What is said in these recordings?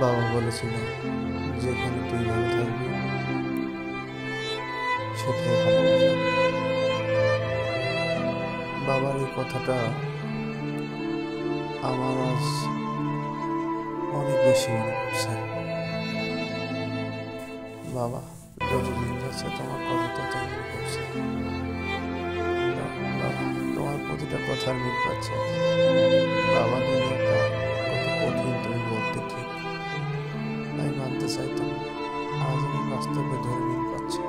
বাবা বলেছিল যেখানে তুই ভালো থাকবি সেটাই ভালোবাসা। বাবার এই কথাটা আমার আজ অনেক বেশি মনে পড়ছে। বাবা, যতদিন যাচ্ছে তোমার কথা তত মনে পড়ছে। বাবা, তোমার প্রতিটা কথার মিল পাচ্ছে। বাবা, দুনিয়াটা কত কঠিন তুমি বলতে ঠিক, আমি মানতে চাইতাম, আজ আমি বাস্তবে ধরে মিল পাচ্ছি।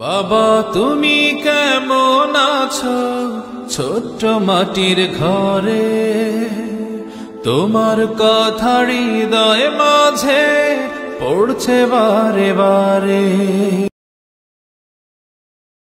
বাবা, তুমি কেমন আছো ছোট্ট মাটির ঘরে? তোমার কথা হৃদয় মাঝে পড়ছে বারে বারে।